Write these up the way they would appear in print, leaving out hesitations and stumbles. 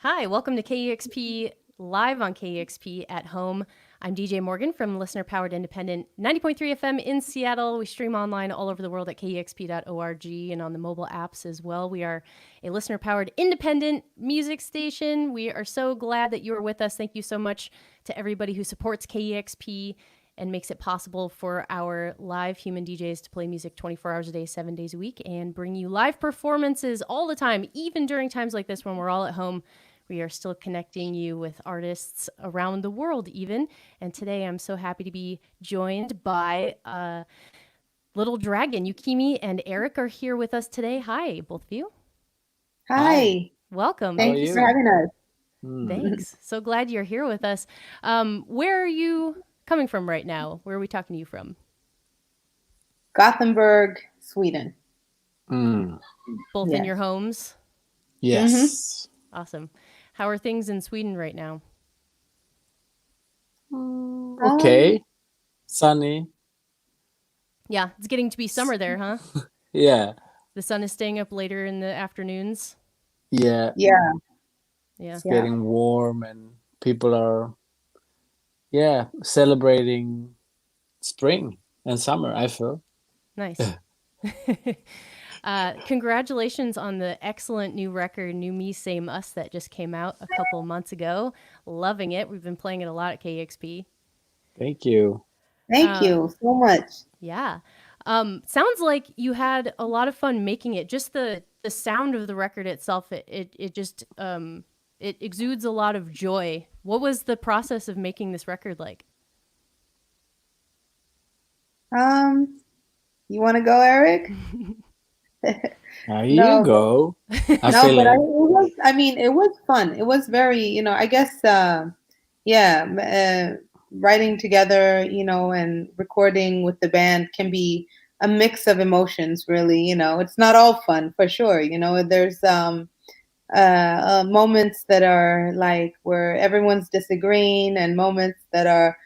Hi, welcome to KEXP live on KEXP at home. I'm DJ Morgan from Listener Powered Independent 90.3 FM in Seattle. We stream online all over the world at kexp.org and on the mobile apps as well. We are a listener powered independent music station. We are so glad that you are with us. Thank you so much to everybody who supports KEXP and makes it possible for our live human DJs to play music 24 hours a day, 7 days a week, and bring you live performances all the time, even during times like this when we're all at home. We are still connecting you with artists around the world even. And today I'm so happy to be joined by Little Dragon. Yukimi and Erik are here with us today. Hi, both of you. Hi. Welcome. Thank you for having us. Thanks. So glad you're here with us. Where are you coming from right now? Where are we talking to you from? Gothenburg, Sweden. Both in your homes? Yes. Mm-hmm. Awesome. How are things in Sweden right now? Okay. Sunny. Yeah, it's getting to be summer there, huh? Yeah. The sun is staying up later in the afternoons. Yeah. Yeah. It's getting warm and people are celebrating spring and summer, I feel. Nice. Congratulations on the excellent new record, New Me, Same Us, that just came out a couple months ago. Loving it. We've been playing it a lot at KEXP. Thank you. Thank you so much. Yeah. Sounds like you had a lot of fun making it. Just the sound of the record itself, it just it exudes a lot of joy. What was the process of making this record like? You want to go, Erik? You go. It was fun. It was very, I guess, writing together, and recording with the band can be a mix of emotions, really. It's not all fun, for sure. There's moments that are like where everyone's disagreeing and moments that are,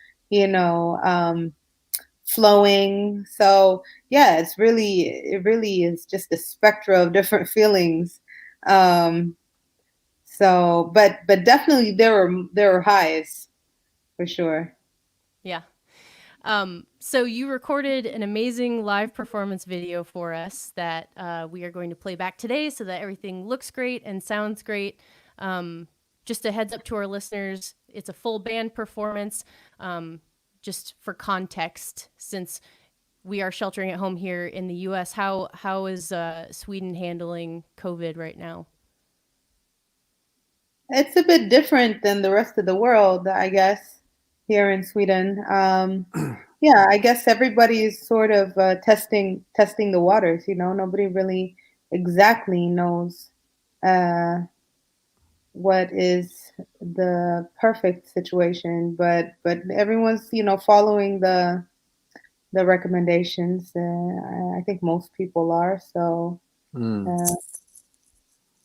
flowing. So yeah, it really is just a spectrum of different feelings. So, but definitely there are highs for sure. Yeah. So you recorded an amazing live performance video for us that we are going to play back today so that everything looks great and sounds great. Just a heads up to our listeners, it's a full band performance. Just for context, since we are sheltering at home here in the U.S., how is Sweden handling COVID right now? It's a bit different than the rest of the world, I guess, here in Sweden. I guess everybody is sort of testing the waters. Nobody really exactly knows what is the perfect situation, but everyone's following the recommendations. I think most people are. So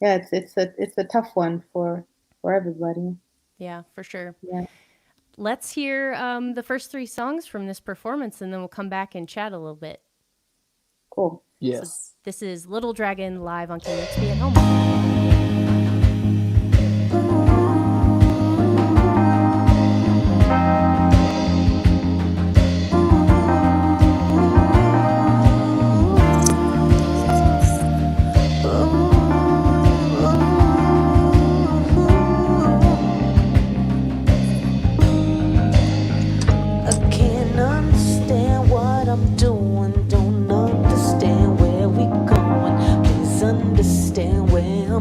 it's a tough one for everybody. Yeah, for sure. Yeah. Let's hear the first 3 songs from this performance, and then we'll come back and chat a little bit. Cool. Yes. So this is Little Dragon live on KEXP at home. Don't understand where we going. Please understand where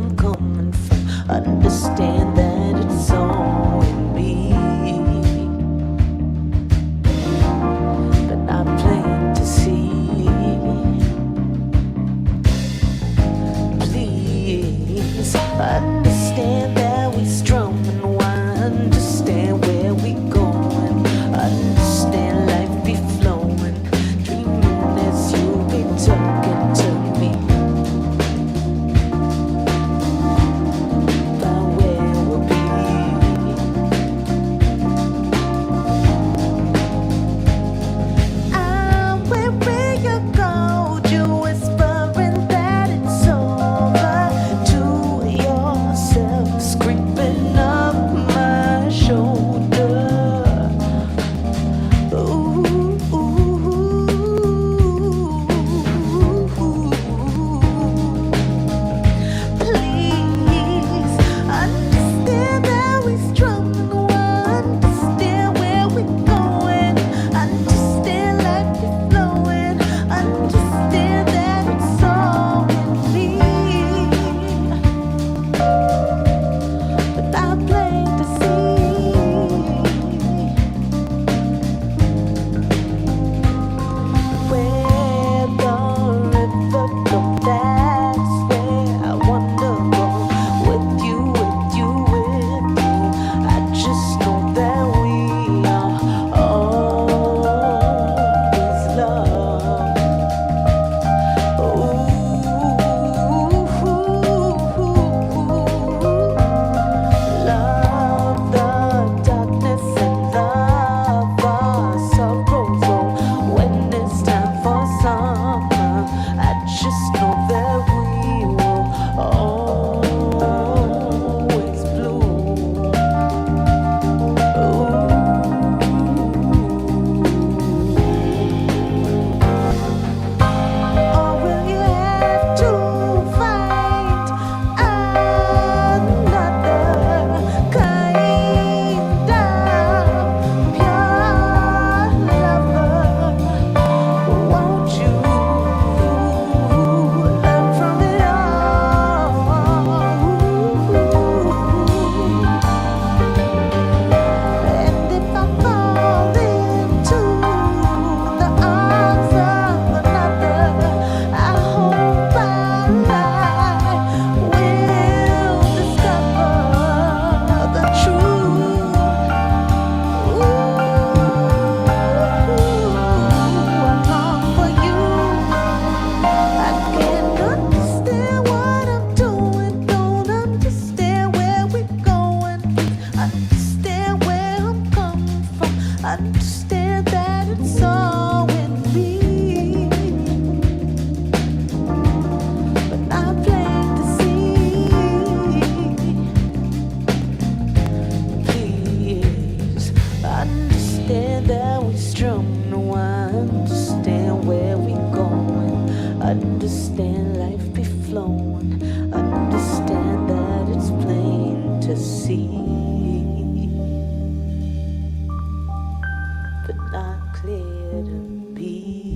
clear to be.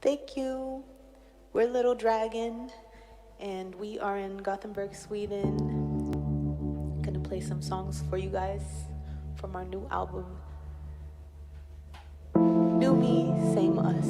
Thank you. We're Little Dragon, and we are in Gothenburg, Sweden. Gonna play some songs for you guys from our new album, New Me, Same Us.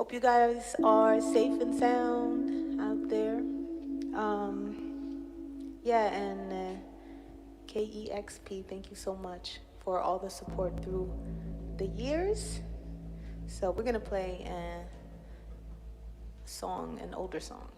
Hope you guys are safe and sound out there. Yeah, and KEXP, thank you so much for all the support through the years. So we're gonna play a song, an older song.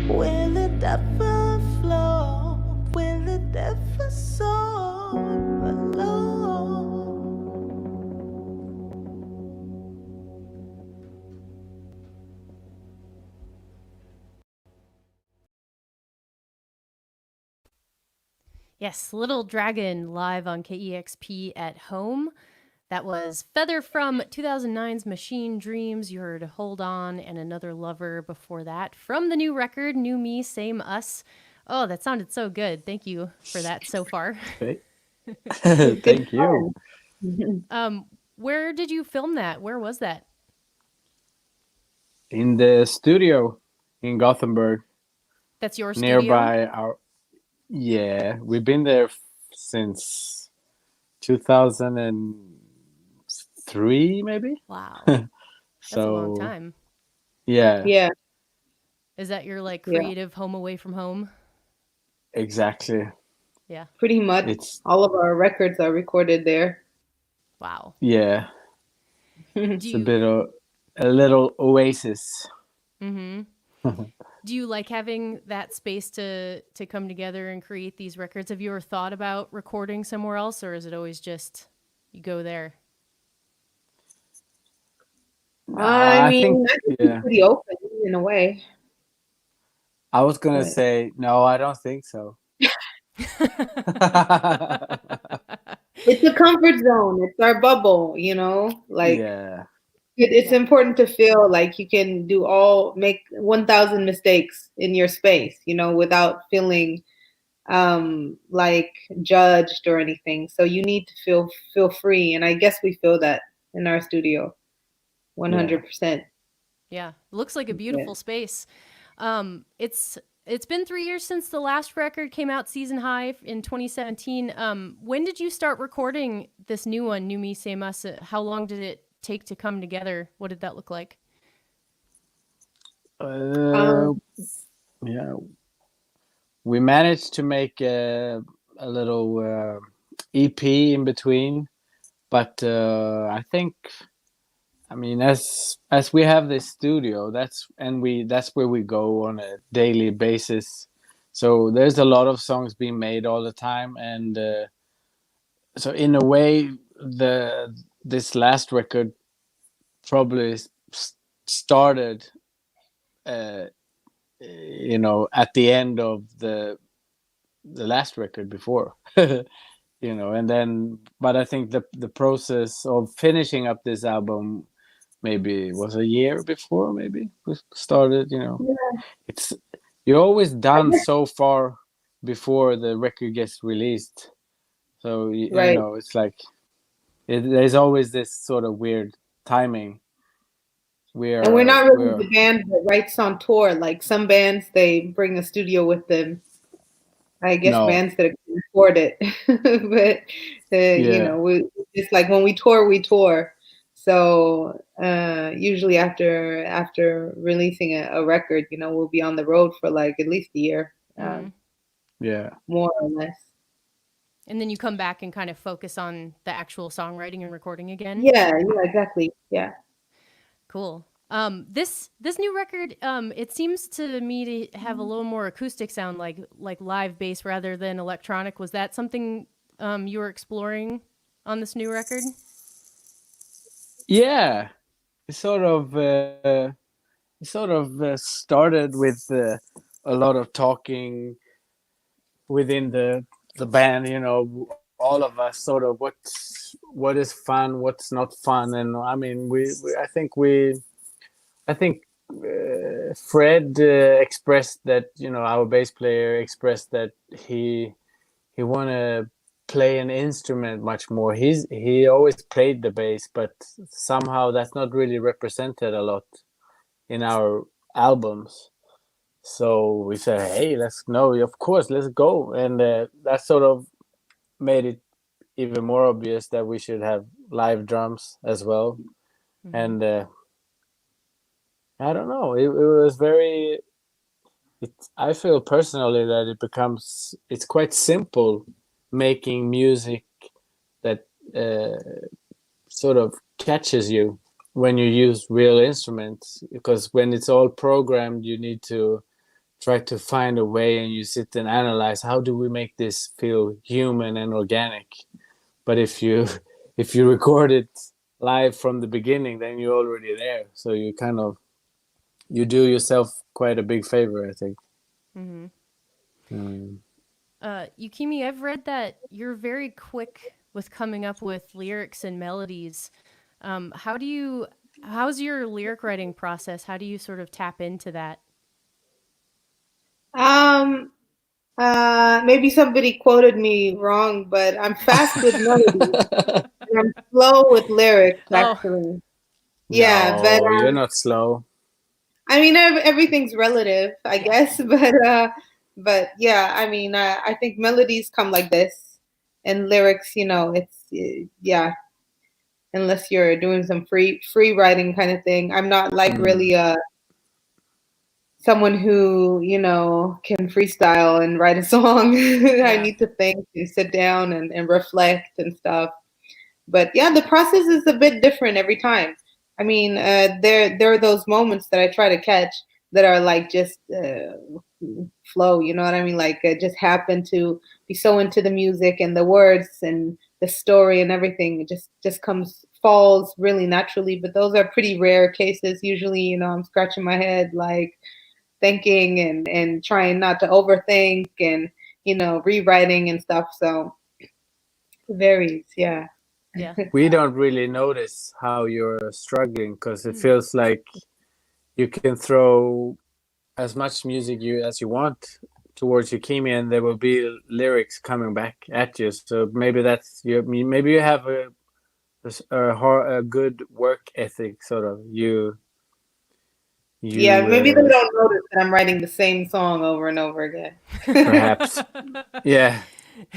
Will it ever flow? Will it ever soar alone? Yes, Little Dragon live on KEXP at home. That was Feather from 2009's Machine Dreams. You heard Hold On and Another Lover before that. From the new record, New Me, Same Us. Oh, that sounded so good. Thank you for that so far. Okay. It's good Thank you. fun. Where did you film that? Where was that? In the studio in Gothenburg, That's your studio? nearby our. Yeah, we've been there since 2003, maybe. Wow. That's So a long time. yeah, Yeah, Is that your like yeah, creative home away from home? exactly. Yeah. pretty much. It's All of our records are recorded there. Wow. yeah, Do it's a you bit of a little oasis. mm-hmm. Do you like having that space to come together and create these records? Have you ever thought about recording somewhere else, or is it always just you go there? No, I I think mean, I think it's yeah. pretty open in a way, I was gonna but say no, I don't think so. it's a comfort zone. It's our bubble, you know? Like Yeah, it's Yeah. important to feel like you can make 1,000 mistakes in your space, you know, without feeling like judged or anything. So you need to feel free, and I guess we feel that in our studio yeah. 100%. Yeah. Looks like a Yeah. beautiful space. It's been 3 years since the last record came out, Season High in 2017. When did you start recording this new one, New Me, Same Us? How long did it take to come together? What did that look like? Uh, Um, yeah. We managed to make a little EP in between, but I think, I mean, as we have this studio, that's where we go on a daily basis. So there's a lot of songs being made all the time, and so in a way, this last record probably started, uh, at the end of the last record before. And then, but I think the process of finishing up this album maybe was a year before, maybe we started. yeah, It's you're always I done guess, so far before the record gets released, so right. it's like there's always this sort of weird timing. And we're not really We're the band that writes on tour. Like some bands, they bring a studio with them. I guess No, bands that can afford it, but yeah, we it's like when we tour, we tour. So usually after releasing a record, we'll be on the road for like at least a year, Mm-hmm. yeah. more or less. And then you come back and kind of focus on the actual songwriting and recording again. Yeah, yeah, exactly. Yeah. Cool. This new record, it seems to me to have a little more acoustic sound, like live bass rather than electronic. Was that something you were exploring on this new record? Yeah, it sort of started with a lot of talking within the band. All of us sort of what is fun, what's not fun, and I mean, I think Fred expressed that, our bass player expressed that he want to play an instrument much more. He always played the bass, but somehow that's not really represented a lot in our albums. So we said, hey, of course, let's go. And that sort of made it even more obvious that we should have live drums as well. Mm-hmm. And I don't know, it was very, I feel personally that it's quite simple making music that sort of catches you when you use real instruments, because when it's all programmed, you need to try to find a way, and you sit and analyze, how do we make this feel human and organic? But if you if you record it live from the beginning, then you're already there, so you kind of, you do yourself quite a big favor, I think. Yukimi, I've read that you're very quick with coming up with lyrics and melodies. How's your lyric writing process? How do you sort of tap into that? Maybe somebody quoted me wrong, but I'm fast with melody and I'm slow with lyrics, Oh, actually. Yeah, but No, you're not slow. I mean, everything's relative, I guess. But yeah, I mean, I think melodies come like this, and lyrics, it's yeah. Unless you're doing some free writing kind of thing, I'm not like really someone who can freestyle and write a song. I yeah. need to think and sit down and reflect and stuff. But yeah, the process is a bit different every time. I mean, there are those moments that I try to catch that are like just flow. You know what I mean? Like just happen to be so into the music and the words and the story and everything. It just falls really naturally. But those are pretty rare cases. Usually, I'm scratching my head like thinking and trying not to overthink and rewriting and stuff. So it varies. Yeah. Yeah. We don't really notice how you're struggling, because it feels like you can throw as much music as you want towards Yukimi, and there will be lyrics coming back at you. So maybe that's you. Maybe you have a good work ethic, sort of. Yeah, You maybe they don't notice that I'm writing the same song over and over again. perhaps. Yeah,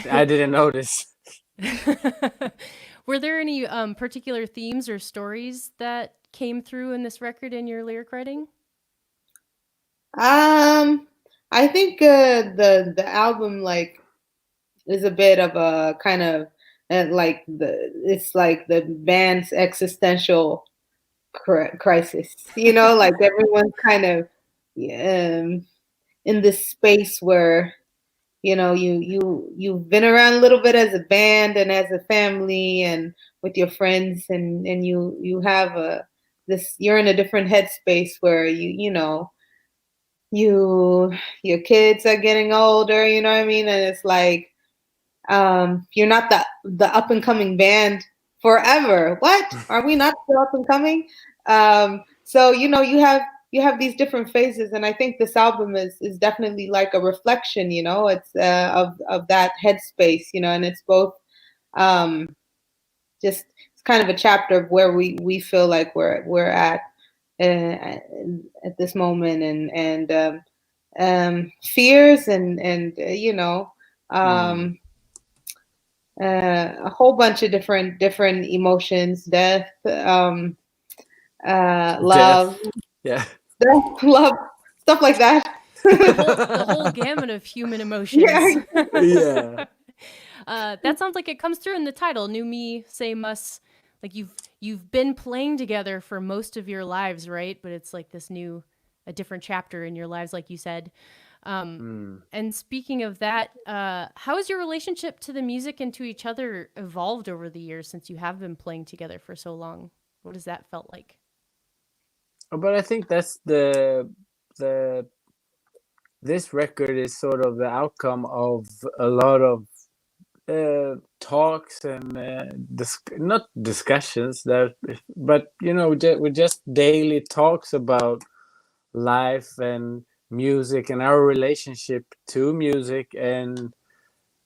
I didn't notice. Were there any particular themes or stories that came through in this record in your lyric writing? I think the album like is a bit of a kind of like it's like the band's existential crisis. Like everyone's kind of in this space where you've been around a little bit as a band and as a family and with your friends and you have you're in a different headspace where your kids are getting older, you know what I mean? And it's like you're not the up and coming band forever. What? Are we not still up and coming? So you have these different phases, and I think this album is definitely like a reflection. It's of that headspace. And it's both just it's kind of a chapter of where we feel like we're at this moment and fears and a whole bunch of different emotions, death, love, Death. Yeah. love, stuff like that. The whole gamut of human emotions. Yeah. Yeah. That sounds like it comes through in the title, "New Me, Same Us." Like you've been playing together for most of your lives, right? But it's like a different chapter in your lives, like you said. And speaking of that, how has your relationship to the music and to each other evolved over the years since you have been playing together for so long? What has that felt like? But I think that's the this record is sort of the outcome of a lot of talks and not discussions that, but just daily talks about life and music and our relationship to music and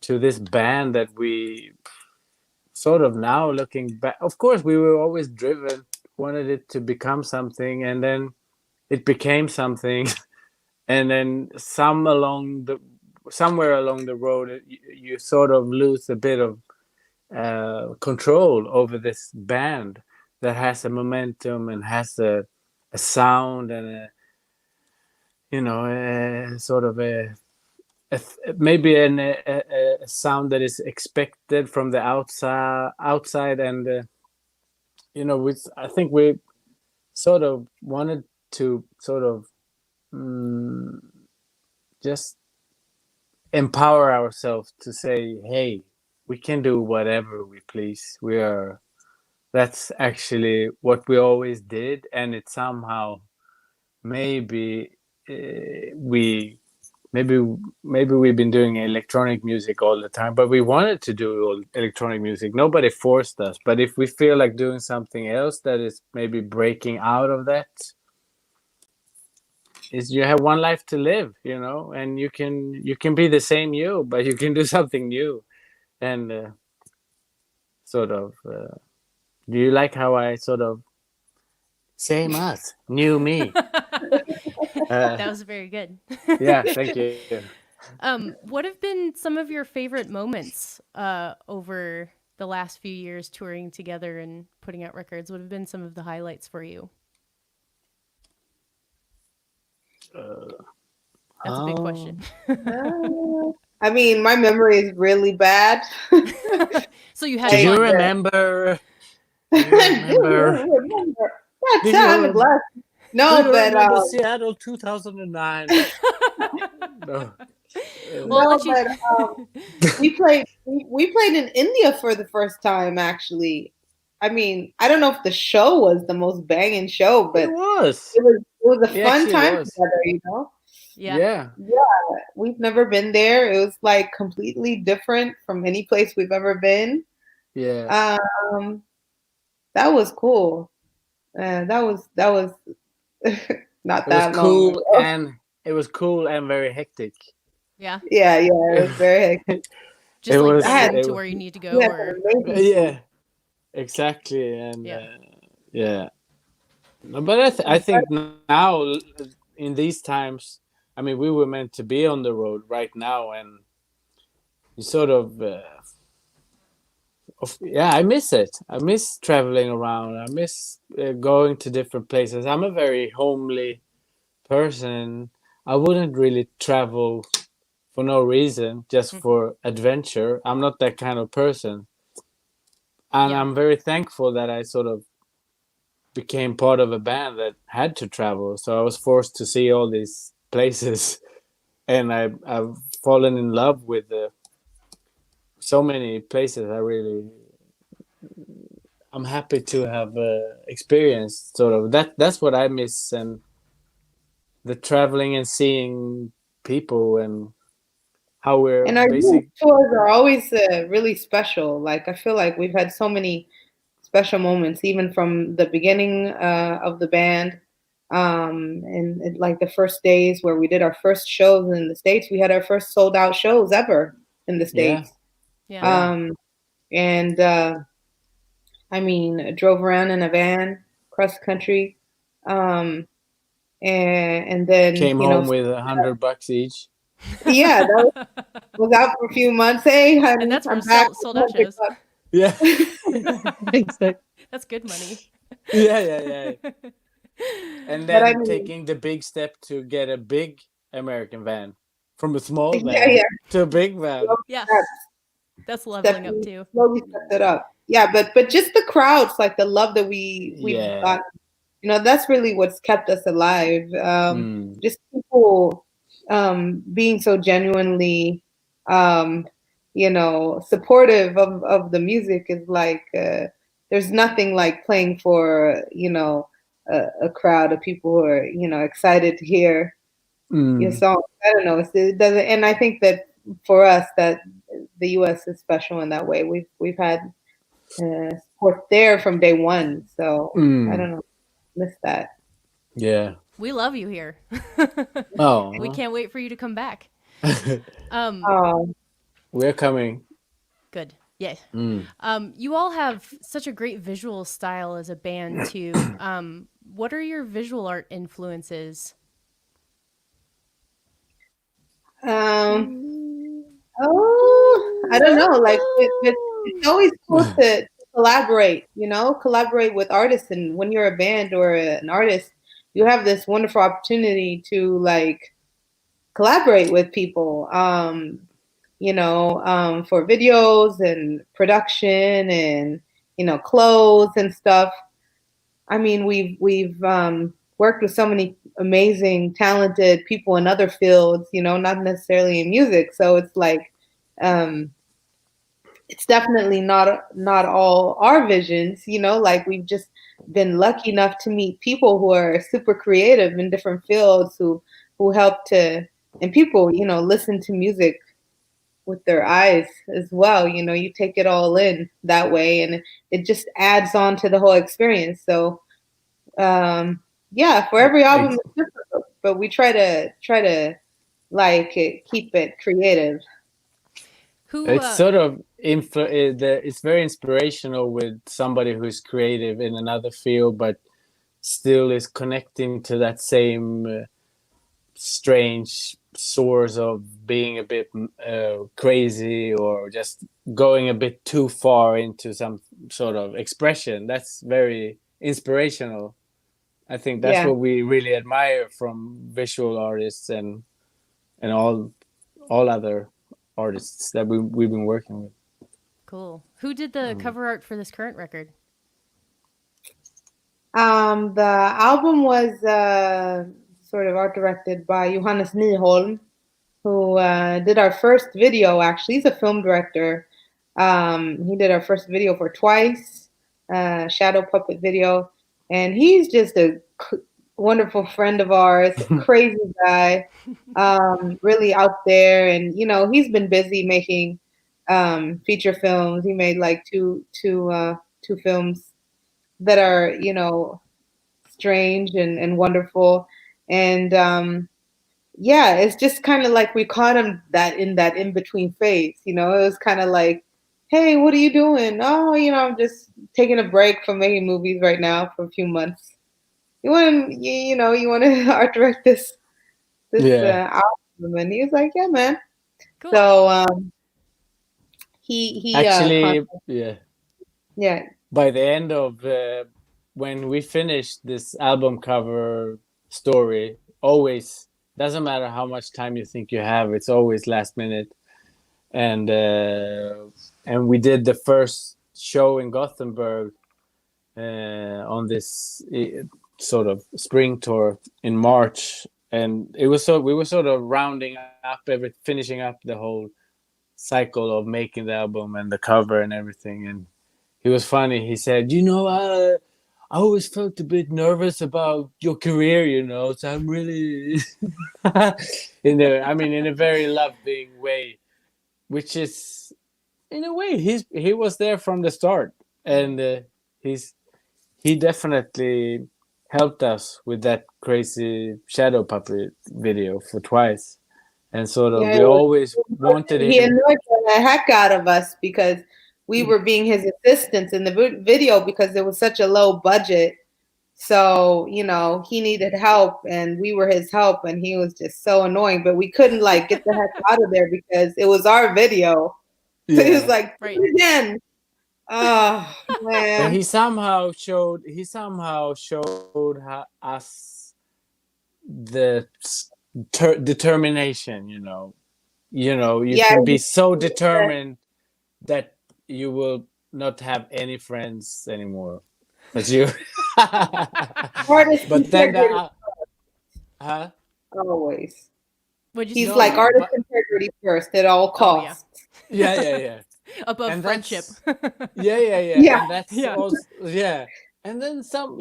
to this band that we sort of, now looking back, of course we were always driven, wanted it to become something, and then it became something. And then somewhere along the road, you sort of lose a bit of control over this band that has a momentum and has a sound and sort of maybe a sound that is expected from the outside, and I think we sort of wanted to sort of just empower ourselves to say, hey, we can do whatever we please. That's actually what we always did, and it somehow maybe we maybe we've been doing electronic music all the time, but we wanted to do electronic music. Nobody forced us. But if we feel like doing something else that is maybe breaking out of that, is you have one life to live, and you can be the same you, but you can do something new. And sort of, do you like how I sort of same us, new me? That was very good. Yeah, thank you. What have been some of your favorite moments over the last few years touring together and putting out records? What have been some of the highlights for you? That's a big question. I mean, my memory is really bad. So you had Do you fun. remember? Do Do you remember? you remember that Do you time rem- of last? Do No, you but remember Seattle 2009? No. Well, no, let you- but we played in India for the first time. Actually, I mean, I don't know if the show was the most banging show, but It was. it was a It fun actually time was. together. yeah. We've never been there. It was like completely different from any place we've ever been. Yeah. Um, that was cool. That was not It was that long cool ago. and very hectic. Yeah. Yeah, it was very hectic. Just It like was. getting it to was- where you need to go We had or some amazing yeah. Exactly. And Yeah. yeah. No, but I think now in these times, I mean, we were meant to be on the road right now, and you sort of. I miss it. I miss traveling around. I miss going to different places. I'm a very homely person. I wouldn't really travel for no reason, just for adventure. I'm not that kind of person. And Yeah. I'm very thankful that I sort of became part of a band that had to travel. So I was forced to see all these places. And I've fallen in love with so many places. I'm happy to have experienced sort of that's what I miss, and the traveling and seeing people and how we're And our youth basic. tours are always really special. Like I feel like we've had so many special moments, even from the beginning of the band, and like the first days where we did our first shows in the States. We had our first sold out shows ever in the Yeah. States. Yeah. And I mean, drove around in a van across the country, um, and then Came home with $100 each. yeah, that was out for a few months. Hey, honey, And that's from I'm back. sold out shows. Yeah. Exactly. That's good money. Yeah. And But I then mean, taking the big step to get a big American van from a small yeah, van yeah. to a big van. Yeah. That's That's leveling up too. slowly stepped it up. Yeah, but just the crowds, like the love that we've Yeah. got, that's really what's kept us alive. Mm. Just people being so genuinely, supportive of the music is like there's nothing like playing for a crowd of people who are excited to hear your song. I don't know. It doesn't, and I think that for us that the U.S. is special in that way. We've had support there from day one, so I don't know, miss that. Yeah. We love you here. Oh. We can't wait for you to come back. We're coming. Good. Yeah. You all have such a great visual style as a band too. What are your visual art influences? I don't know. Like it's always cool to collaborate. Collaborate with artists, and when you're a band or an artist, you have this wonderful opportunity to like collaborate with people. For videos and production and clothes and stuff. I mean, we've worked with so many amazing, talented people in other fields, you know, not necessarily in music. So it's like, it's definitely not all our visions, you know, like we've just been lucky enough to meet people who are super creative in different fields who help to, and people, you know, listen to music with their eyes as well. You know, you take it all in that way, and it just adds on to the whole experience. So, yeah, for every album, it's different, but we try to like keep it creative. Who? It's sort of it's very inspirational with somebody who's creative in another field, but still is connecting to that same strange source of being a bit crazy or just going a bit too far into some sort of expression. That's very inspirational. I think that's Yeah. what we really admire from visual artists and all other artists that we've been working with. Cool. Who did the cover art for this current record? The album was sort of art directed by Johannes Nyholm, who did our first video. Actually, he's a film director. He did our first video for Twice, shadow puppet video, and he's just a wonderful friend of ours, crazy guy, really out there. And you know, he's been busy making feature films. He made like two films that are, you know, strange and wonderful. And yeah, it's just kind of like we caught him that in between phase. You know, it was kind of like, hey, what are you doing? Oh, you know, I'm just taking a break from making movies right now for a few months. You want to, you want to art direct this album? And he was like, yeah, man. Cool. So he Actually, yeah. By the end of when we finished this album cover story, always doesn't matter how much time you think you have, it's always last minute. And we did the first show in Gothenburg on this sort of spring tour in March, and we were sort of rounding up finishing up the whole cycle of making the album and the cover and everything. And he was funny. He said, I always felt a bit nervous about your career, so I'm really in a very loving way, which is, in a way, he was there from the start, and he definitely helped us with that crazy shadow puppet video for Twice, and sort of we always wanted him. He annoyed the heck out of us because we were being his assistants in the video because it was such a low budget. So, he needed help and we were his help, and he was just so annoying, but we couldn't get the heck out of there because it was our video. So he was like, right. Again. Oh, man. But he somehow showed us the determination, you can be so determined that you will not have any friends anymore. But you but then always. He's know? Like artist integrity first at all costs. Oh, yeah. Above and friendship. Yeah. And that's also, and then some.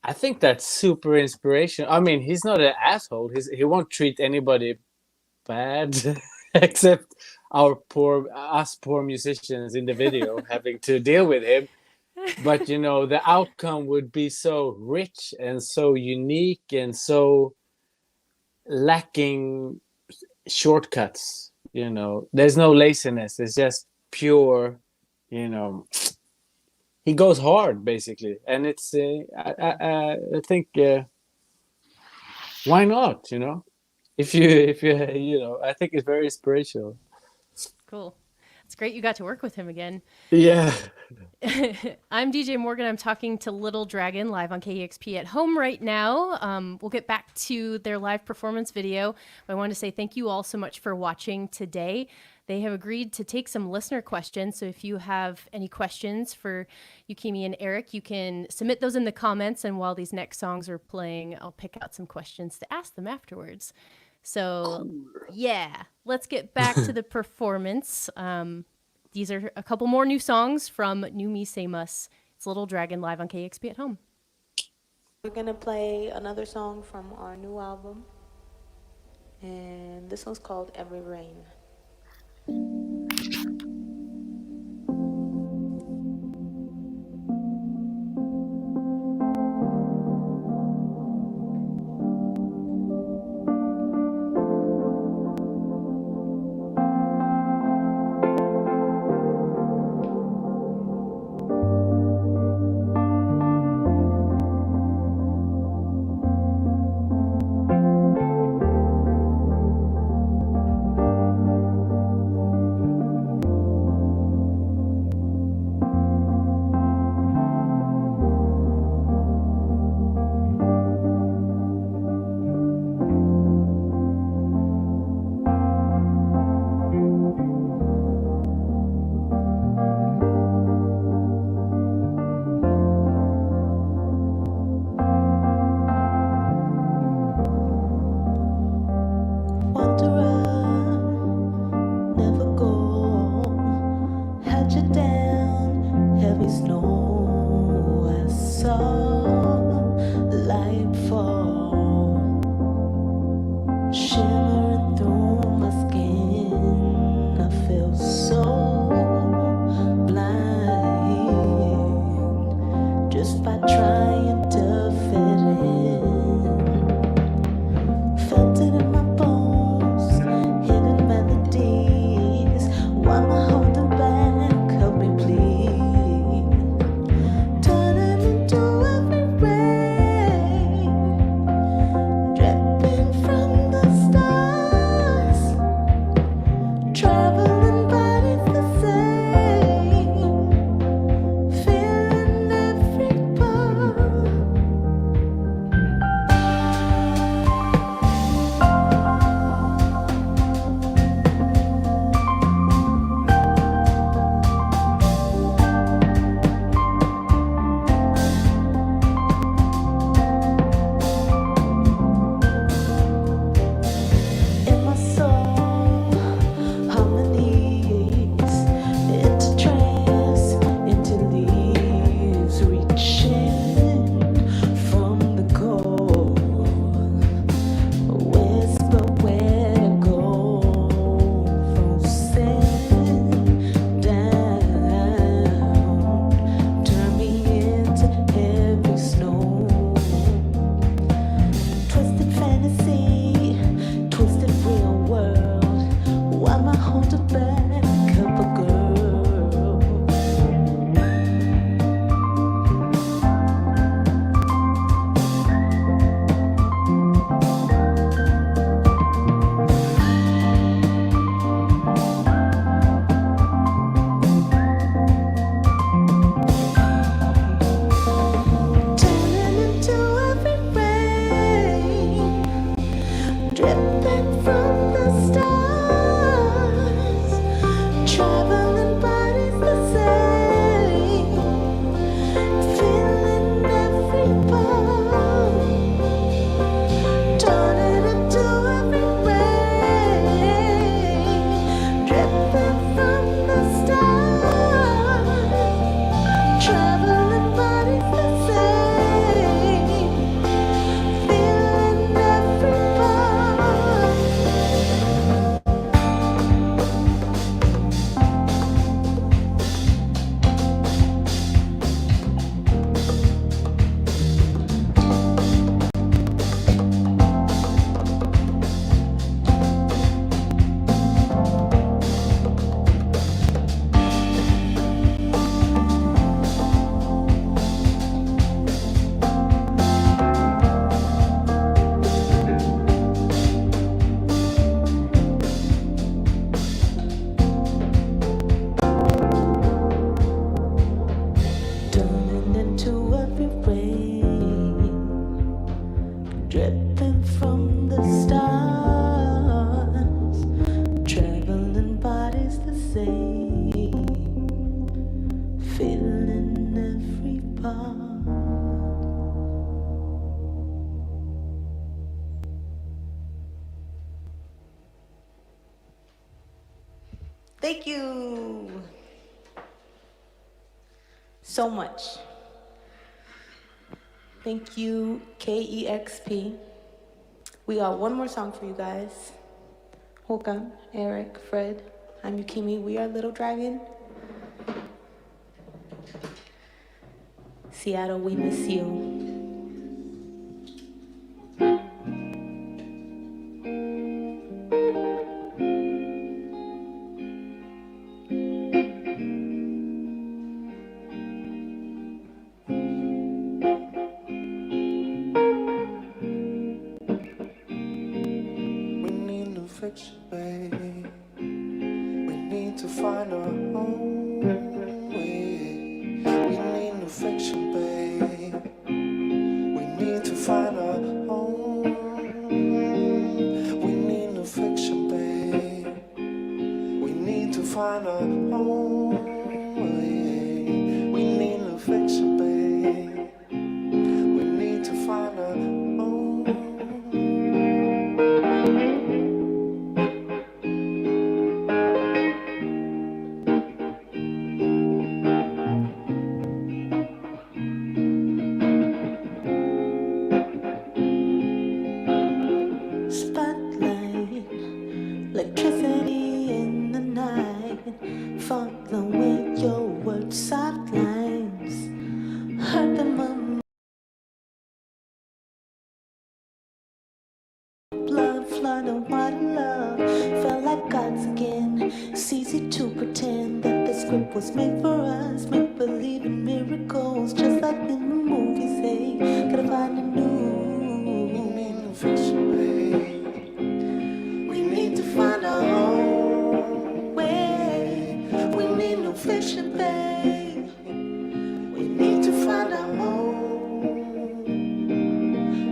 I think that's super inspirational. I mean, he's not an asshole. He won't treat anybody bad except us poor musicians in the video having to deal with him. But the outcome would be so rich and so unique and so lacking shortcuts. There's no laziness. It's just pure. He goes hard basically, and it's. I think. Why not? If you I think it's very inspirational. Cool. It's great you got to work with him again. Yeah. I'm DJ Morgan. I'm talking to Little Dragon live on KEXP at home right now. We'll get back to their live performance video. But I want to say thank you all so much for watching today. They have agreed to take some listener questions. So if you have any questions for Yukimi and Erik, you can submit those in the comments. And while these next songs are playing, I'll pick out some questions to ask them afterwards. So yeah, let's get back to the performance. These are a couple more new songs from New Me Say Mus. It's Little Dragon live on KEXP at home. We're gonna play another song from our new album, and this one's called Every Rain. Thank you so much. Thank you, KEXP. We got one more song for you guys. Håkan, Erik, Fred, I'm Yukimi. We are Little Dragon. Seattle, we miss you. Babe. We need to find our own way. We need new fiction, babe. We need to find our own. We need new fiction, babe. We need to find our own way. We need new fiction, babe. We need to find our own. Electricity in the night, following your words, soft lines, heard them blood flooding water love, felt like gods again. It's easy to pretend that the script was made for us, make believe in miracles, just like in the movies. Hey, gotta find a new fiction, babe. We need to find our own way. We need no fiction, babe. We need to find our own.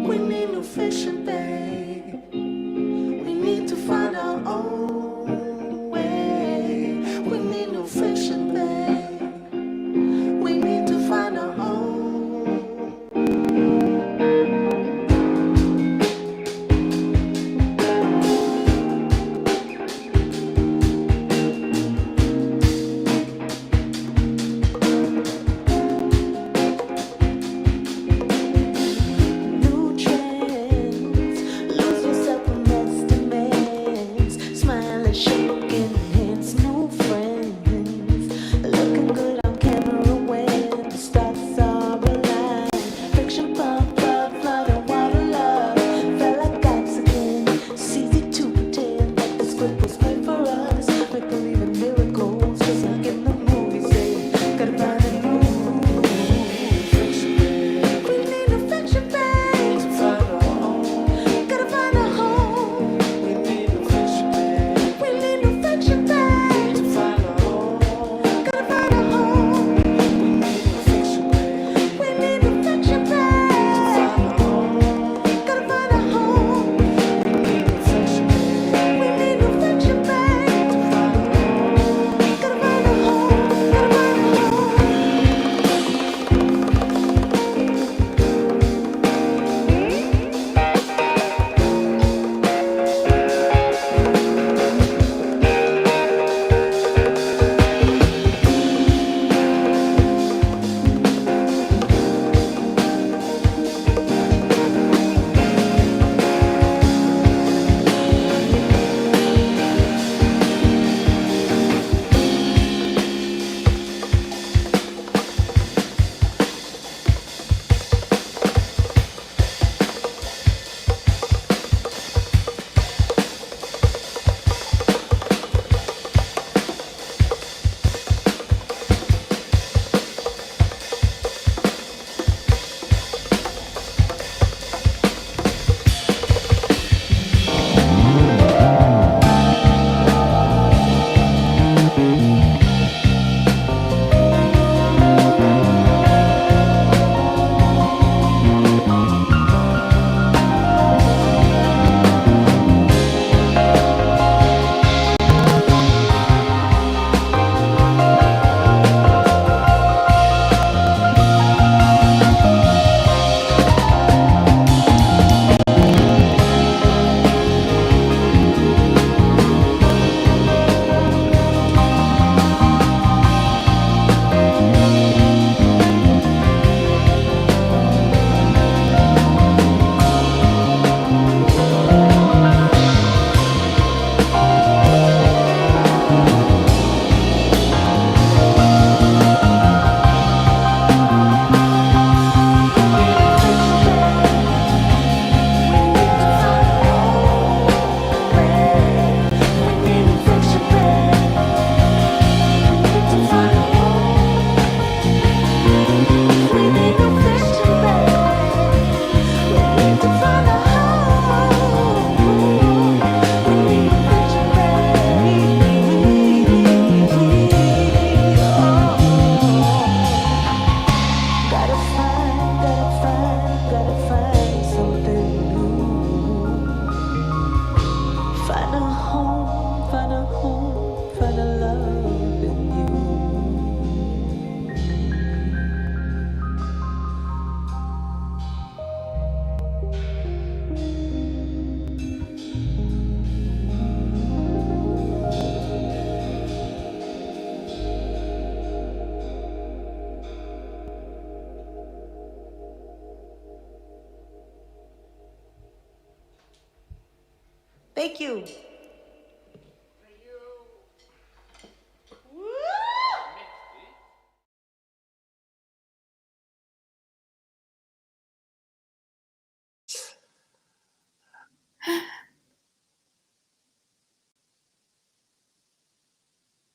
We need no fiction, babe. We need to find our own way. We need no fiction, babe. Thank you.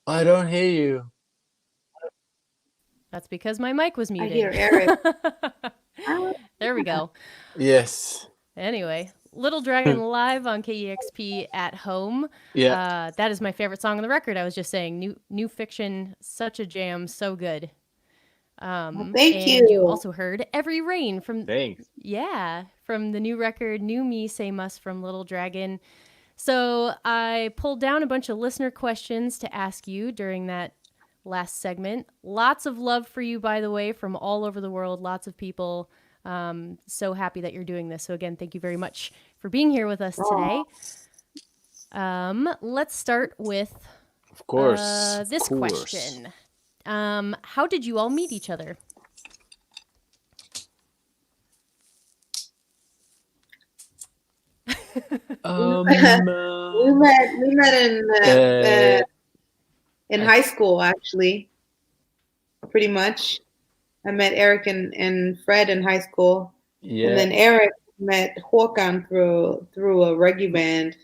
I don't hear you. That's because my mic was I muted. hear Erik. There we go. Yes. Anyway, Little Dragon live on KEXP at home. Yeah. That is my favorite song on the record. I was just saying, new fiction, such a jam, so good. Thank And you you. also heard Every Rain from Thanks. from the new record New Me Say Must from Little Dragon. So I pulled down a bunch of listener questions to ask you during that last segment. Lots of love for you, by the way, from all over the world. Lots of people. So happy that you're doing this. So again, thank you very much for being here with us today. Let's start with Of course. this question. How did you all meet each other? We met in high school, actually. Pretty much. I met Erik and Fred in high school. Yeah. And then Erik met Håkan through a reggae band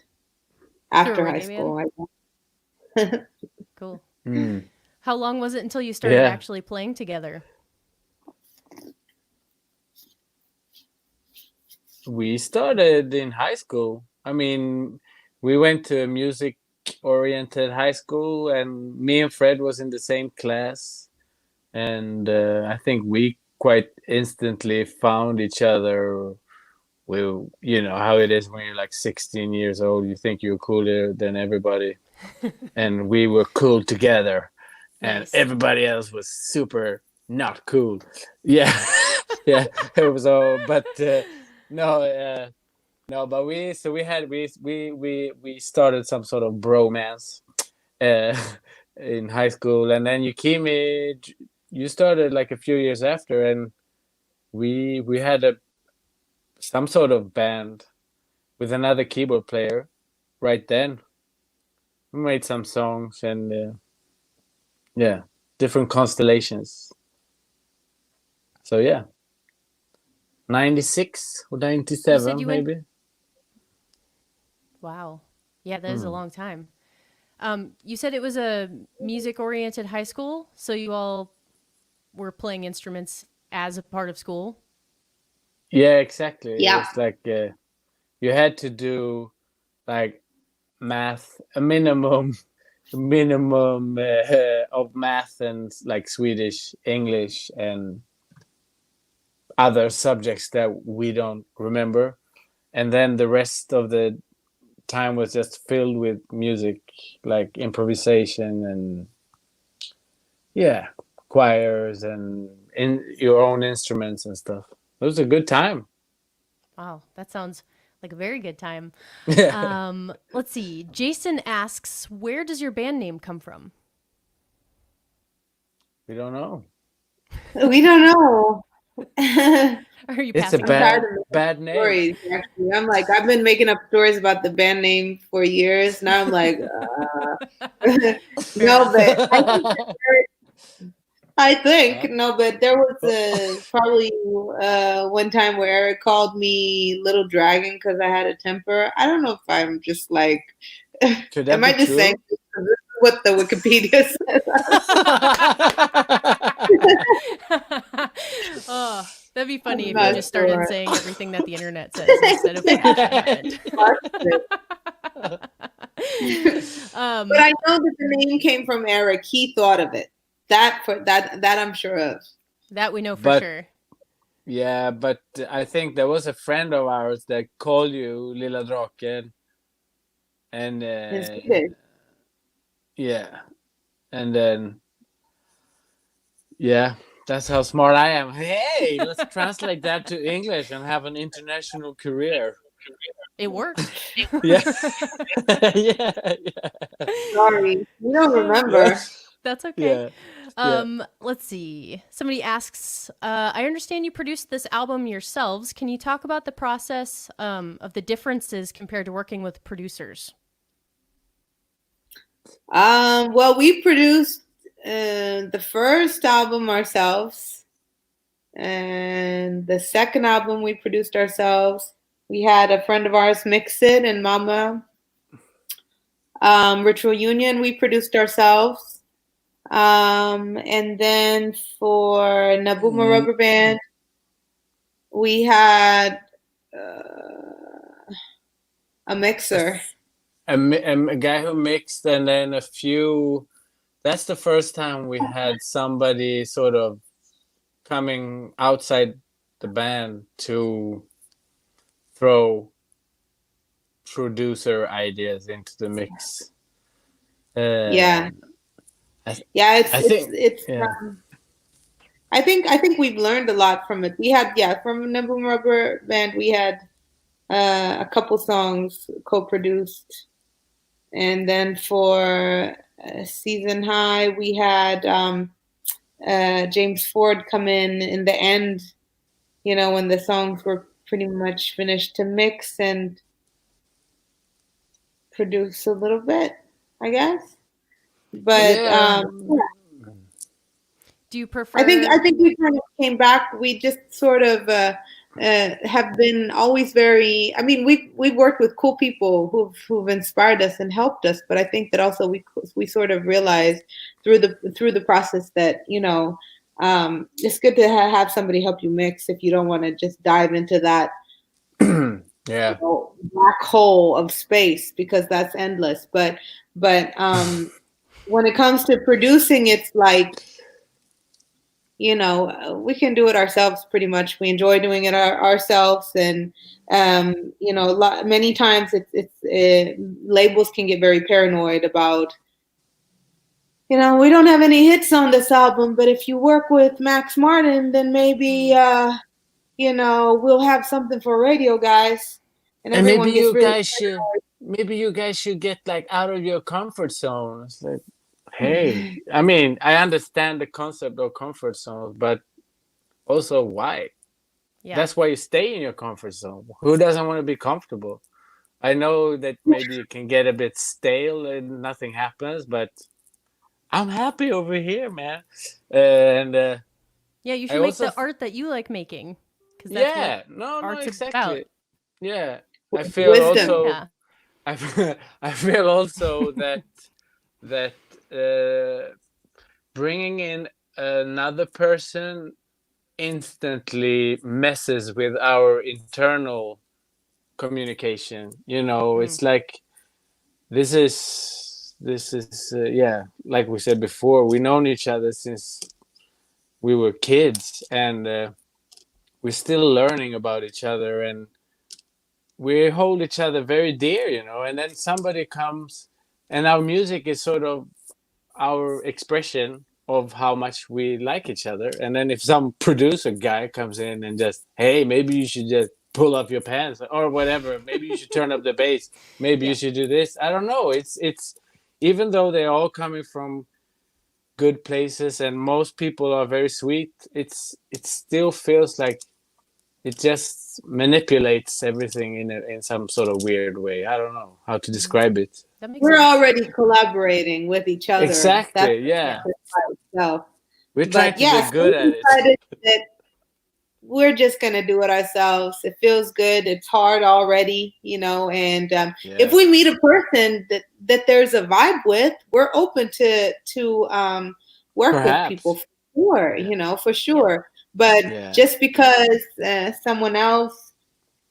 after high school. Cool. Mm. How long was it until you started actually playing together? We started in high school. I mean, we went to a music-oriented high school, and me and Fred was in the same class. And I think we quite instantly found each other. You know how it is when you're like 16 years old. You think you're cooler than everybody. And we were cool together. And Nice. everybody else was super not cool. Yeah. Yeah. It was all, but no, but we started some sort of bromance in high school. And then Yukimi, you started like a few years after, and we had some sort of band with another keyboard player right then. We made some songs and different constellations. So yeah, 96 or 97 you maybe. Wow. Yeah, that is a long time. You said it was a music-oriented high school, so you all were playing instruments as a part of school? Yeah, exactly. Yeah. It's like you had to do like math, a minimum of math and like Swedish, English, and other subjects that we don't remember. And then the rest of the time was just filled with music, like improvisation and choirs and in your own instruments and stuff. It was a good time. Wow, that sounds like a very good time. Yeah. Let's see. Jason asks, where does your band name come from? We don't know. We don't know. Are you It's a passing? bad name. Stories, actually. I'm like, I've been making up stories about the band name for years. Now I'm like, no, but but there was probably one time where Erik called me Little Dragon because I had a temper. I don't know if I'm just like, Could that am I be just true? saying this because this is what the Wikipedia says? Oh, that'd be funny if I'm you just started not saying everything that the internet says instead of what actually happened. But I know that the name came from Erik. He thought of it. That I'm sure of. That we know for sure. Yeah, but I think there was a friend of ours that called you Lilla Draken. And and then that's how smart I am. Hey, let's translate that to English and have an international career. It worked. Yeah. Yeah. Sorry, we don't remember. That's okay. Let's see. Somebody asks, I understand you produced this album yourselves. Can you talk about the process of the differences compared to working with producers? Well, we produced the first album ourselves, and the second album we produced ourselves. We had a friend of ours mix it, and Mama. Ritual Union we produced ourselves. And then for Nabuma Rubber Band, we had a mixer. A guy who mixed, and then a few. That's the first time we had somebody sort of coming outside the band to throw producer ideas into the mix. Yeah. I think we've learned a lot from it. We had from Nabuma Rubber Band we had a couple songs co-produced, and then for Season High we had James Ford come in the end, when the songs were pretty much finished, to mix and produce a little bit, I guess. But do you prefer? I think we kind of came back. We just sort of have been always very. I mean, we've worked with cool people who've inspired us and helped us. But I think that also we sort of realized through the process that it's good to have somebody help you mix if you don't want to just dive into that black hole of space, because that's endless. But when it comes to producing, it's like, we can do it ourselves pretty much. We enjoy doing it ourselves, and many times it's labels can get very paranoid about, we don't have any hits on this album, but if you work with Max Martin, then maybe we'll have something for radio, guys. And maybe you guys should get like out of your comfort zone. It's like, hey, I mean, I understand the concept of comfort zone, but also why? Yeah. That's why you stay in your comfort zone. Who doesn't want to be comfortable? I know that maybe you can get a bit stale and nothing happens, but I'm happy over here, man. And you should make the art that you like making. That's what exactly. About. Yeah, I feel wisdom. Also. Yeah. I feel also that bringing in another person instantly messes with our internal communication. It's like this is like we said before, we've known each other since we were kids, and we're still learning about each other, and we hold each other very dear, and then somebody comes, and our music is sort of our expression of how much we like each other. And then if some producer guy comes in and just, hey, maybe you should just pull up your pants or whatever, maybe you should turn up the bass, maybe you should do this. I don't know. It's even though they're all coming from good places and most people are very sweet, it still feels like it just manipulates everything in some sort of weird way. I don't know how to describe it. We're already collaborating with each other. Exactly. We're trying to get good at it. That we're just gonna do it ourselves. It feels good. It's hard already, And if we meet a person that there's a vibe with, we're open to work with people for sure. For sure. But just because someone else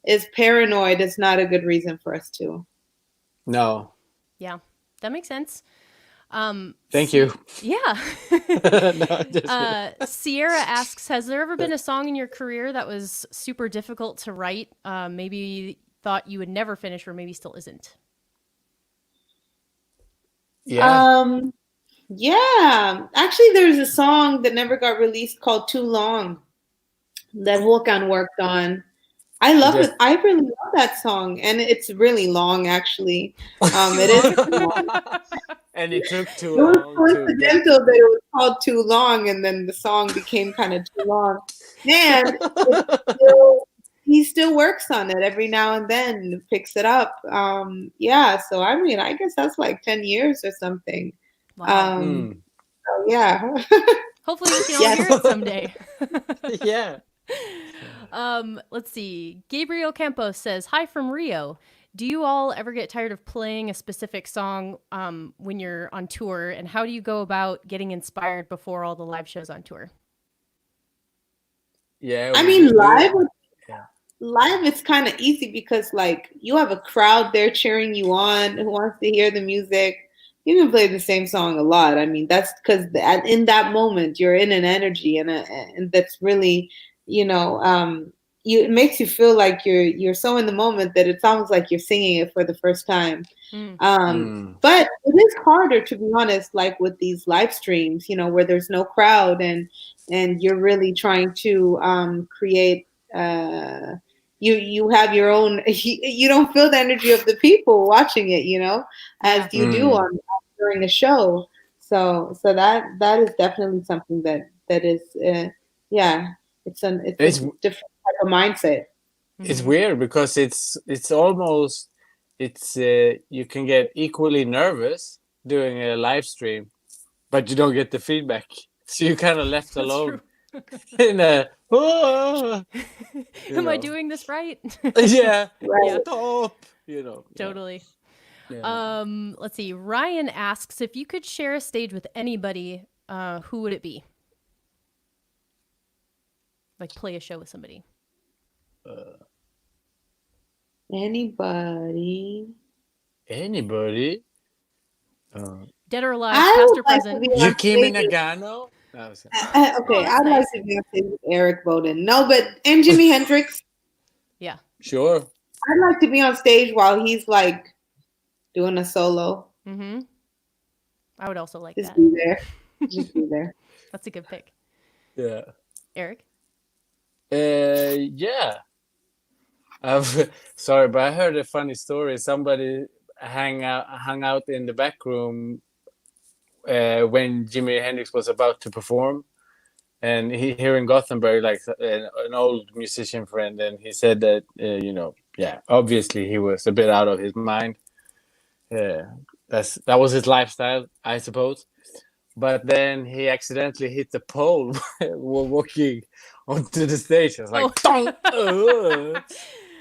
is paranoid is not a good reason for us to. No. Yeah, that makes sense. Thank you. Yeah. Sierra asks, has there ever been a song in your career that was super difficult to write? Maybe you thought you would never finish, or maybe still isn't? Yeah. Yeah, actually, there's a song that never got released called "Too Long" that Håkan worked on. I love it. I really love that song, and it's really long, actually. It is long. and it took too It was long to get. coincidental that it was called Too Long, and then the song became kind of too long. And still, he still works on it every now and then, picks it up. Yeah, so I mean, I guess that's like 10 years or something. Wow. So yeah. Hopefully we can all Yes. hear it someday. Yeah. Let's see. Gabriel Campos says, "Hi from Rio. Do you all ever get tired of playing a specific song when you're on tour? And how do you go about getting inspired before all the live shows on tour?" Yeah. I mean, live, Yeah. live it's kind of easy because like you have a crowd there cheering you on who wants to hear the music. You can play the same song a lot. I mean, that's because in that moment you're in an energy and that's really, you know, it makes you feel like you're so in the moment that it's almost like you're singing it for the first time. But it is harder, to be honest, like with these live streams, you know, where there's no crowd and you're really trying to create. You have your own. You don't feel the energy of the people watching it, you know, as you do on during a show. So that is definitely something that is yeah. It's a different type of mindset. It's weird because it's almost you can get equally nervous doing a live stream, but you don't get the feedback, so you're kind of left alone in a. Oh, Am I doing this right? Yeah, Right. stop. You know, Totally. Yeah. Let's see. Ryan asks, if you could share a stage with anybody, who would it be? Like play a show with somebody. Anybody? Dead or alive, I past would or like to present. be on Yukimi stage. Nagano. Okay, that's I'd nice. like to be on stage with Erik Bowden. No, and Jimi Hendrix. Yeah. Sure. I'd like to be on stage while he's like doing a solo. Mm-hmm. I would also like Just that. be there. Just be there. That's a good pick. Yeah. Erik? Yeah. Sorry, but I heard a funny story. Somebody hung out in the back room when Jimi Hendrix was about to perform, and he here in Gothenburg, like an old musician friend, and he said that obviously he was a bit out of his mind. That was his lifestyle, I suppose. But then he accidentally hit the pole while walking onto the stage. I was like,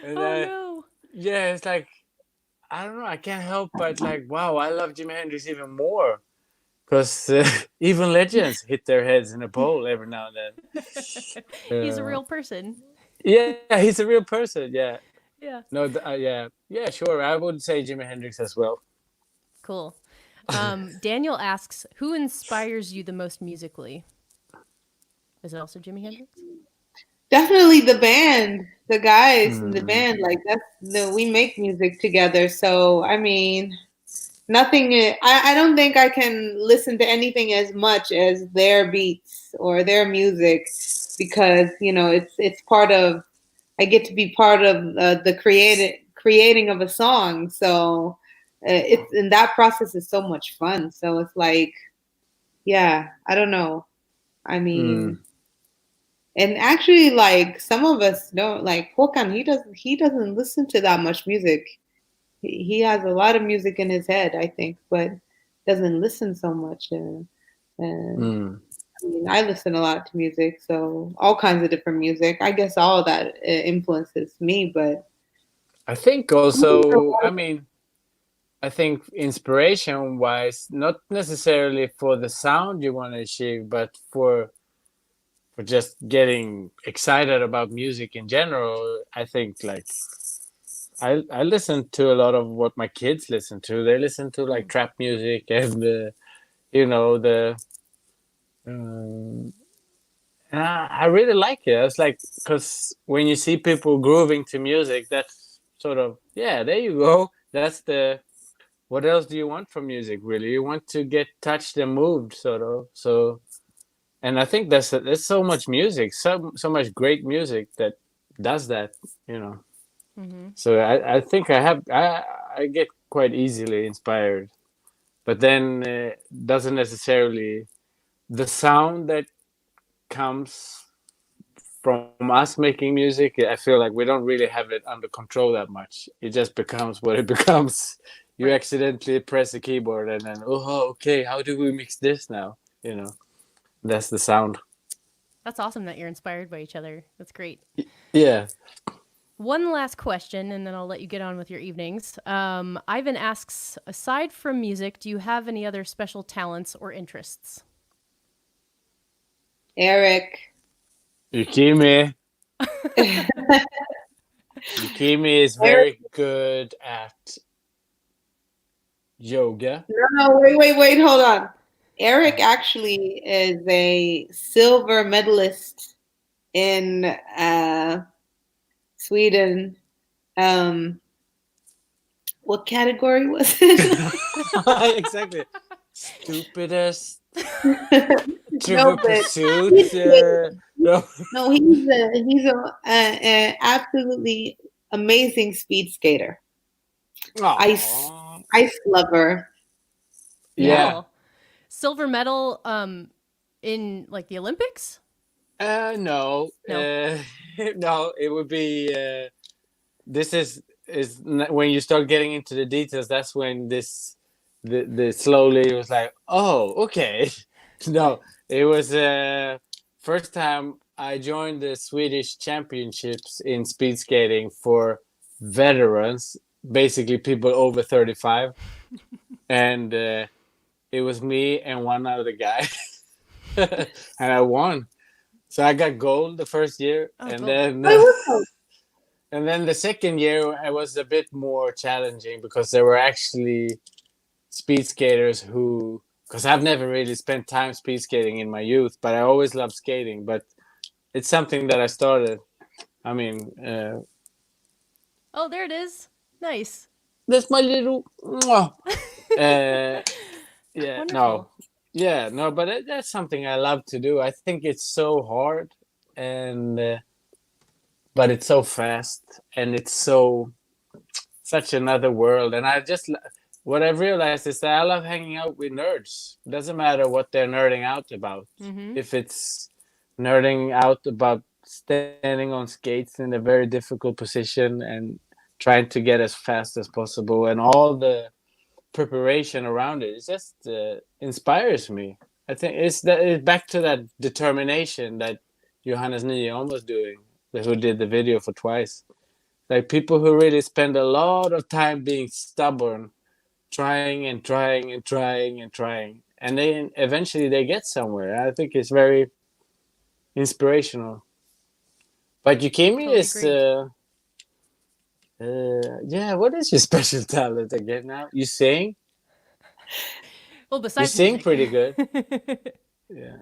and no. yeah, it's like, I don't know. I can't help but like, wow, I love Jimi Hendrix even more because even legends hit their heads in a pole every now and then. He's a real person. Yeah, he's a real person. Yeah. Yeah. No. Yeah. Sure. I would say Jimi Hendrix as well. Cool. Daniel asks, who inspires you the most musically? Is it also Jimi Hendrix? Definitely the band, the guys in the band. Like we make music together. So I mean, nothing. I don't think I can listen to anything as much as their beats or their music because it's part of. I get to be part of the creating of a song. So it's in that process is so much fun. So it's like, yeah, I don't know. I mean. And actually, like some of us don't like Håkan. He doesn't listen to that much music. He has a lot of music in his head, I think, but doesn't listen so much. I mean, I listen a lot to music, so all kinds of different music. I guess all that influences me, but I think also, I think inspiration wise, not necessarily for the sound you want to achieve, but for just getting excited about music in general. I think like I listen to a lot of what my kids listen to. They listen to like trap music and and I really like it. It's like because when you see people grooving to music, that's sort of there you go. That's the what else do you want from music? Really, you want to get touched and moved, sort of. So. And I think there's so much music, so much great music that does that, So I think I get quite easily inspired. but then doesn't necessarily the sound that comes from us making music. I feel like we don't really have it under control that much. It just becomes what it becomes. You Right. accidentally press the keyboard and then, oh, okay, how do we mix this now? You know, that's the sound. That's awesome that you're inspired by each other. That's great. Yeah. One last question, and then I'll let you get on with your evenings. Ivan asks, aside from music, do you have any other special talents or interests? Erik. Yukimi. Yukimi is very good at yoga. No, wait, hold on. Erik actually is a silver medalist in Sweden. What category was it? Exactly. Stupidest No, Trivial but Pursuit. No. no, he's a absolutely amazing speed skater. Ice Aw. ice lover. Yeah. Cool. Silver medal in like the Olympics? No. No. No, it would be this when you start getting into the details, that's when the slowly was like, oh, okay. No, it was first time I joined the Swedish championships in speed skating for veterans, basically people over 35, and it was me and one other guy, and I won. So I got gold the first year, Oh, and cool. then Wait, what's and then the second year I was a bit more challenging because there were actually speed skaters who, because I've never really spent time speed skating in my youth, but I always loved skating. But it's something that I started. I mean, Oh, there it is. Nice. that's my little. Mwah. Yeah, Wonderful. no, yeah, no, but that's something I love to do. I think it's so hard, and but it's so fast, and it's so such another world. And what I've realized is that I love hanging out with nerds. It doesn't matter what they're nerding out about. Mm-hmm. If it's nerding out about standing on skates in a very difficult position and trying to get as fast as possible, and all the preparation around it just inspires me. I think it's back to that determination that Johannes Nyholm was doing, who did the video for Twice. Like people who really spend a lot of time being stubborn, trying and trying and trying and trying, and then eventually they get somewhere. I think it's very inspirational. But Yukimi Totally is agree. yeah, what is your special talent again now? You sing? Well, You besides sing music. pretty good. Yeah.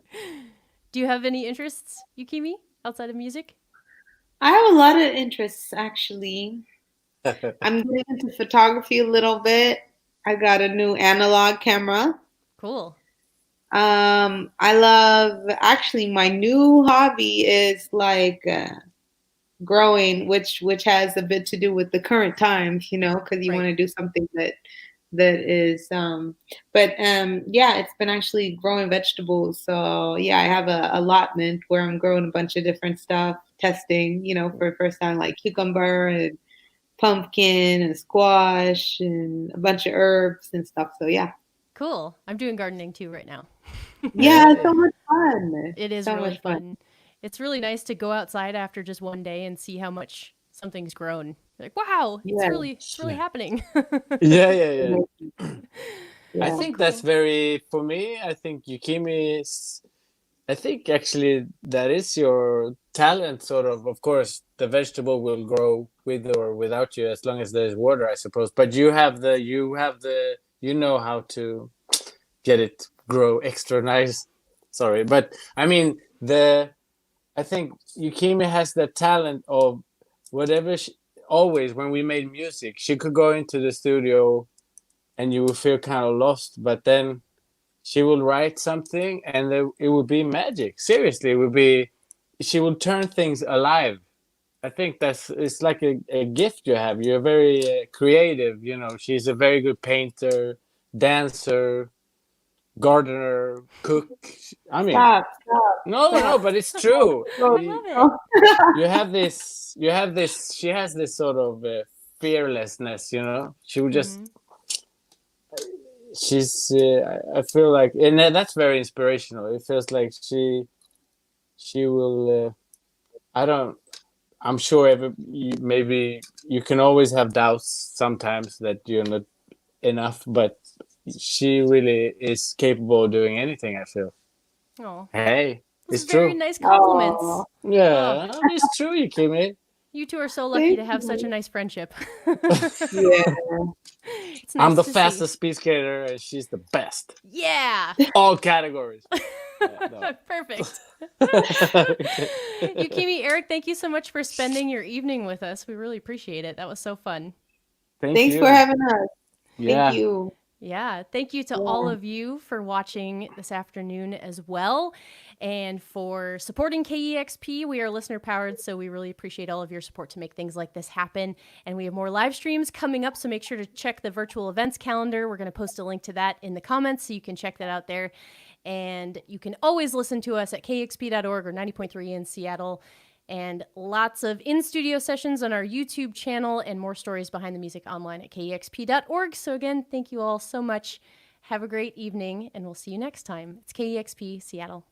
Do you have any interests, Yukimi, outside of music? I have a lot of interests actually. I'm getting into photography a little bit. I got a new analog camera. Cool. I love actually my new hobby is like growing, which has a bit to do with the current times, because you Right. want to do something that is yeah, it's been actually growing vegetables. So yeah, I have a allotment where I'm growing a bunch of different stuff, testing, for the first time, like cucumber and pumpkin and squash and a bunch of herbs and stuff. So yeah. Cool. I'm doing gardening too right now. Yeah, it's Hey. so much fun. It is So really much fun. fun. It's really nice to go outside after just one day and see how much something's grown. Like, wow, Yeah. it's really happening. Yeah. I Yeah. think that's very for me. I think Yukimi is. I think actually that is your talent, sort of. Of course, the vegetable will grow with or without you as long as there's water, I suppose. But you know how to get it grow extra nice. Sorry, but I mean I think Yukimi has the talent of whatever. Always when we made music, she could go into the studio and you would feel kind of lost, but then she will write something and it would be magic. Seriously, it would be. She will turn things alive. I think it's like a gift you have. You're very creative. She's a very good painter, dancer, gardener, cook. I mean, Stop. no, but it's true. I love it. You have this. She has this sort of fearlessness. You know, she would just. She's. I feel like, and that's very inspirational. It feels like she will. I don't. I'm sure maybe you can always have doubts sometimes that you're not enough, but she really is capable of doing anything, I feel. Oh, Hey, this it's is very true. nice compliments. Aw. Yeah, it's true, Yukimi. You two are so lucky to Thank have such a you. nice friendship. Yeah. It's nice I'm the to fastest speed skater, and she's the best. see. Yeah. All categories. Perfect. Okay. Yukimi, Eric, thank you so much for spending your evening with us. We really appreciate it. That was so fun. Thanks you. for having us. Yeah. Thank you. Yeah, thank you to all of you for watching this afternoon as well, and for supporting KEXP. We are listener powered, so we really appreciate all of your support to make things like this happen. And we have more live streams coming up, so make sure to check the virtual events calendar. We're going to post a link to that in the comments, so you can check that out there. And you can always listen to us at kexp.org or 90.3 in Seattle. And lots of in-studio sessions on our YouTube channel and more stories behind the music online at kexp.org. So again, thank you all so much. Have a great evening, and we'll see you next time. It's KEXP Seattle.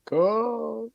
Cool.